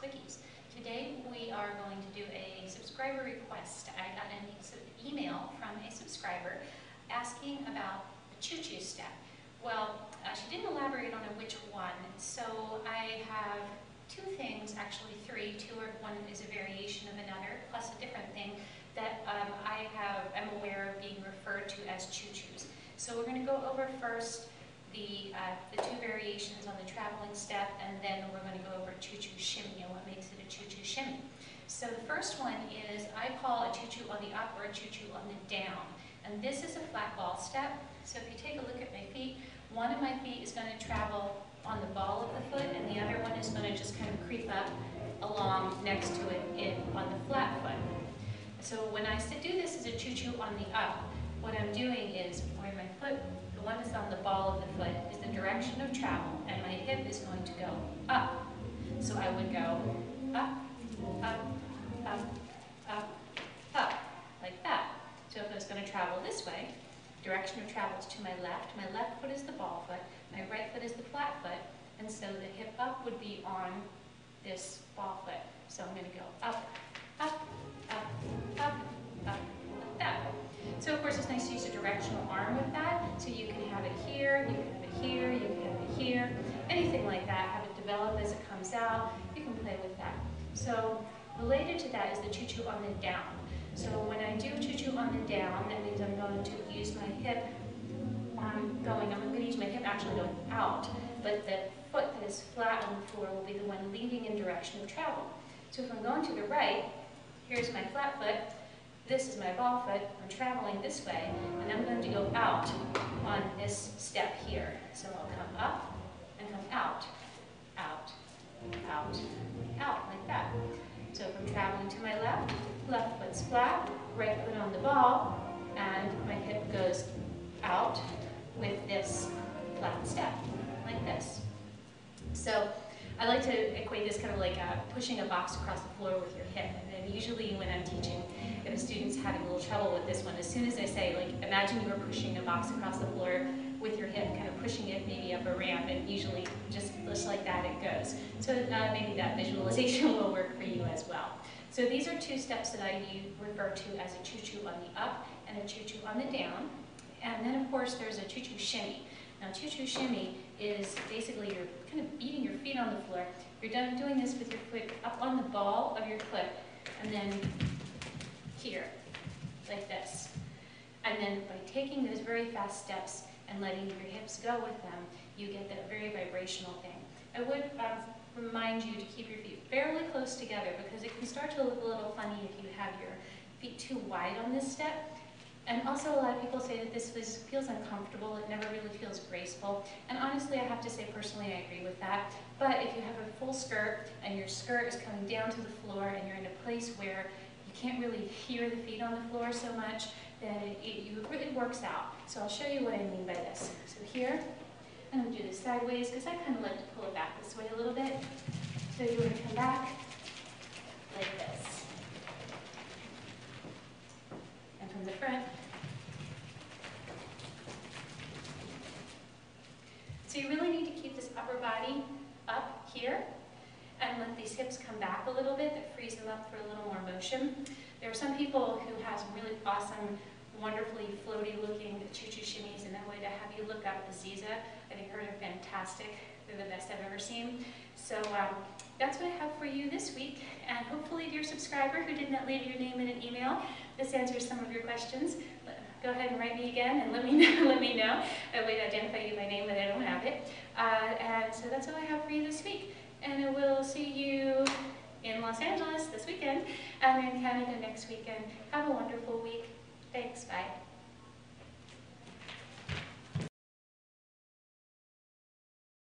Quickies. Today we are going to do a subscriber request. I got an email from a subscriber asking about the Choo Choo step. Well, she didn't elaborate on which one, so I have two things, actually three. One is a variation of another, plus a different thing that I'm aware of being referred to as Choo Choos. So we're going to go over first the two variations on the traveling step, and then we're going to go over Choo Choo shimmy and what makes it a Choo Choo shimmy. So the first one is, I call a Choo Choo on the up or a Choo Choo on the down. And this is a flat ball step. So if you take a look at my feet, one of my feet is going to travel on the ball of the foot, and the other one is going to just kind of creep up along next to it on the flat foot. So when I do this as a Choo Choo on the up, what I'm doing is where my foot, the one that's on the ball of the foot, is the direction of travel, and my hip is going to go up. So I would go up, up, up, up, up, like that. So if I was going to travel this way, direction of travel is to my left foot is the ball foot, my right foot is the flat foot, and so the hip up would be on this ball foot. So I'm going to go up, up, up, up, up, like that. So of course it's nice to use a directional arm with that, so you can have it here, you can have it here, you can have it here, anything like that, have it develop as it comes out, you can play with that. So related to that is the Choo Choo on the down. So when I do Choo Choo on the down, that means I'm going to use my hip I'm going to use my hip actually going out, but the foot that is flat on the floor will be the one leading in direction of travel. So if I'm going to the right, here's my flat foot, this is my ball foot, I'm traveling this way, and I'm going to go out on this step here. So I'll come up and come out, out, out, out, like that. So if I'm traveling to my left foot's flat, right foot on the ball, and my hip goes out with this flat step, like this. So I like to equate this kind of like pushing a box across the floor with your hip. And then usually when I'm teaching, if a student's having a little trouble with this one, as soon as I say, like, imagine you were pushing a box across the floor with your hip, kind of pushing it maybe up a ramp, and usually just like that it goes. So maybe that visualization will work for you as well. So these are two steps that I refer to as a Choo Choo on the up and a Choo Choo on the down. And then of course there's a Choo Choo shimmy. Now Choo Choo shimmy is basically you're kind of beating your feet on the floor. You're done doing this with your foot up on the ball of your foot, and then here, like this. And then by taking those very fast steps and letting your hips go with them, you get that very vibrational thing. I would remind you to keep your feet fairly close together, because it can start to look a little funny if you have your feet too wide on this step. And also a lot of people say that this feels uncomfortable, it never really feels graceful. And honestly, I have to say personally I agree with that. But if you have a full skirt and your skirt is coming down to the floor and you're in a place where you can't really hear the feet on the floor so much, then it really works out. So I'll show you what I mean by this. So here, I'm going to do this sideways because I kind of like to pull it back this way a little bit. So you're going to come back like this. And from the front. So you really need to keep this upper body up here and let these hips come back a little bit. That frees them up for a little more motion. There are some people who have some really awesome, wonderfully floaty looking Choo Choo shimmies, and that way to have you look up the Ziza. I think hers are fantastic. They're the best I've ever seen. So that's what I have for you this week. And hopefully, dear subscriber who did not leave your name in an email, this answers some of your questions. Go ahead and write me again and let me know. I would identify you by name, but I don't have it. And so that's all I have for you this week. And I will see you in Los Angeles this weekend and in Canada next weekend. Have a wonderful week. Thanks. Bye.